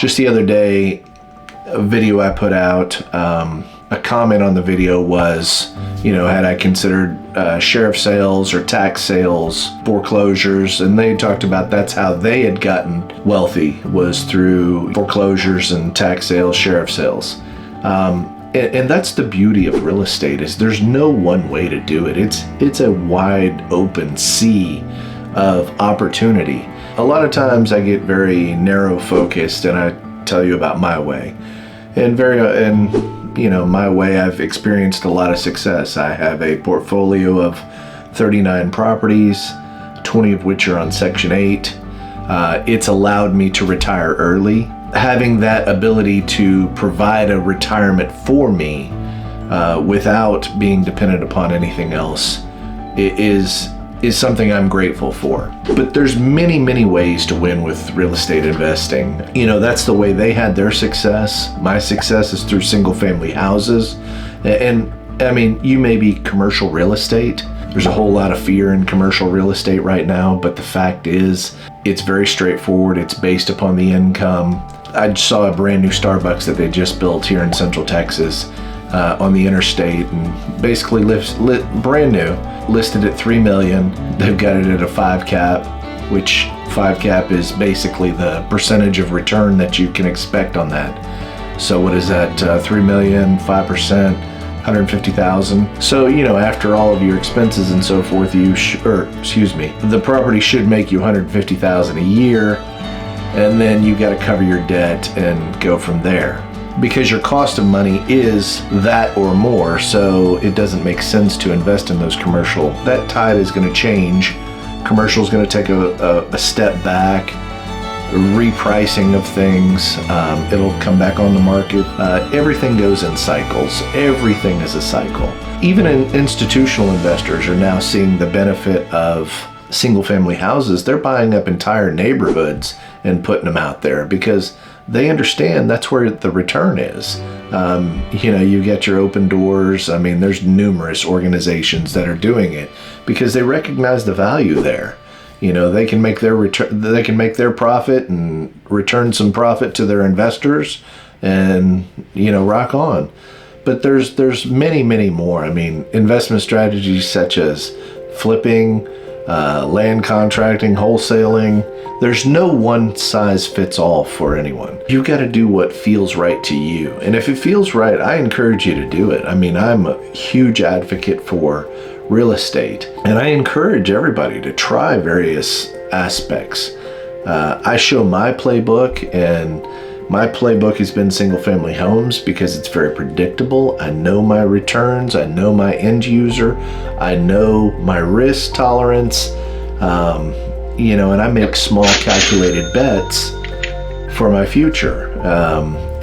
Just the other day, a video I put out, a comment on the video was, had I considered sheriff sales or tax sales, foreclosures, and they talked about that's how they had gotten wealthy, was through foreclosures and tax sales, sheriff sales. And that's the beauty of real estate, is there's no one way to do it. It's a wide open sea of opportunity. A lot of times I get very narrow focused and I tell you about my way. And my way, I've experienced a lot of success. I have a portfolio of 39 properties, 20 of which are on Section 8. It's allowed me to retire early. Having that ability to provide a retirement for me without being dependent upon anything else is something I'm grateful for. But there's many, many ways to win with real estate investing. That's the way they had their success. My success is through single family houses. And I mean, you may be commercial real estate. There's a whole lot of fear in commercial real estate right now, but the fact is, it's very straightforward. It's based upon the income. I saw a brand new Starbucks that they just built here in Central Texas on the interstate, and basically brand new, listed at $3 million. They've got it at a 5 cap, which 5 cap is basically the percentage of return that you can expect on that. So what is that? 3 million, 5%, 150,000. So, after all of your expenses and so forth, the property should make you 150,000 a year, and then you got to cover your debt and go from there. Because your cost of money is that or more, so it doesn't make sense to invest in those commercial. That tide is going to change. Commercial is going to take a step back, repricing of things. It'll come back on the market. Everything goes in cycles. Everything is a cycle. Even institutional investors are now seeing the benefit of single family houses. They're buying up entire neighborhoods and putting them out there because they understand that's where the return is. You get your open doors. I mean, there's numerous organizations that are doing it because they recognize the value there. They can make their they can make their profit and return some profit to their investors, and rock on. But there's many, many more. I mean, investment strategies such as flipping, land contracting, wholesaling. There's no one size fits all for anyone. You've got to do what feels right to you. And if it feels right, I encourage you to do it. I mean, I'm a huge advocate for real estate, and I encourage everybody to try various aspects. I show my playbook, and my playbook has been single family homes because it's very predictable. I know my returns. I know my end user. I know my risk tolerance. And I make small calculated bets for my future.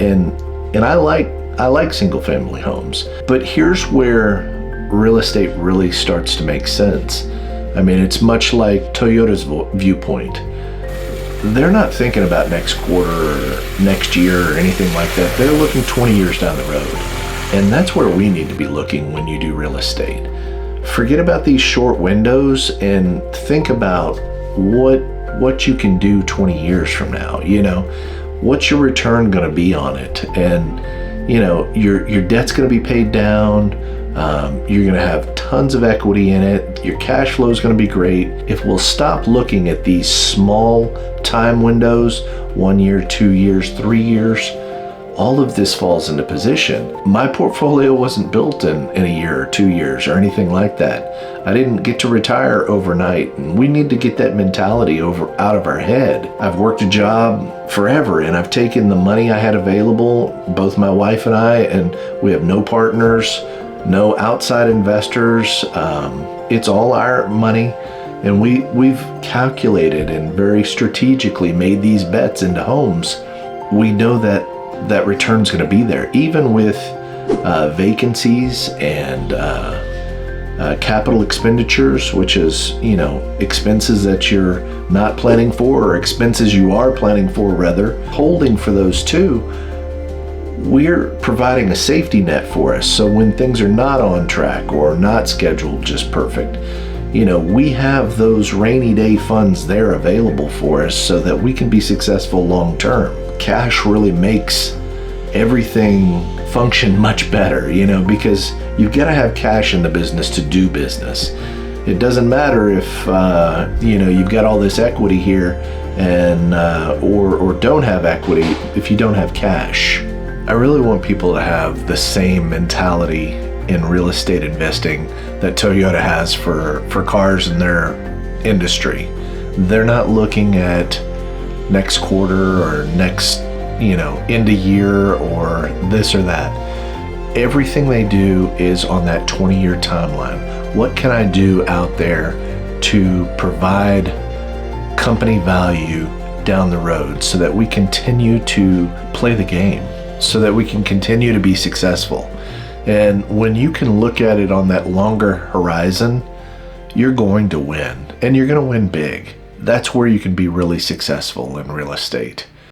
And I like single family homes. But here's where real estate really starts to make sense. I mean, it's much like Toyota's viewpoint. They're not thinking about next quarter or next year or anything like that. They're looking 20 years down the road. And that's where we need to be looking when you do real estate. Forget about these short windows and think about what you can do 20 years from now. What's your return going to be on it? And your debt's going to be paid down. You're going to have tons of equity in it. Your cash flow is going to be great. If we'll stop looking at these small time windows, 1 year, 2 years, 3 years, all of this falls into position. My portfolio wasn't built in a year or 2 years or anything like that. I didn't get to retire overnight, and we need to get that mentality out of our head. I've worked a job forever, and I've taken the money I had available, both my wife and I, and we have no partners, no outside investors. It's all our money, and we've calculated and very strategically made these bets into homes. We know that return's going to be there, even with vacancies and capital expenditures, which is expenses that you're not planning for, or expenses you are planning for rather. Holding for those too, we're providing a safety net for us, so when things are not on track or not scheduled just perfect, we have those rainy day funds there available for us so that we can be successful long term. Cash really makes everything function much better, because you've got to have cash in the business to do business. It doesn't matter if, you've got all this equity here and or don't have equity if you don't have cash. I really want people to have the same mentality in real estate investing that Toyota has for cars in their industry. They're not looking at next quarter or next, end of year or this or that. Everything they do is on that 20-year timeline. What can I do out there to provide company value down the road so that we continue to play the game, so that we can continue to be successful? And when you can look at it on that longer horizon, you're going to win, and you're going to win big. That's where you can be really successful in real estate.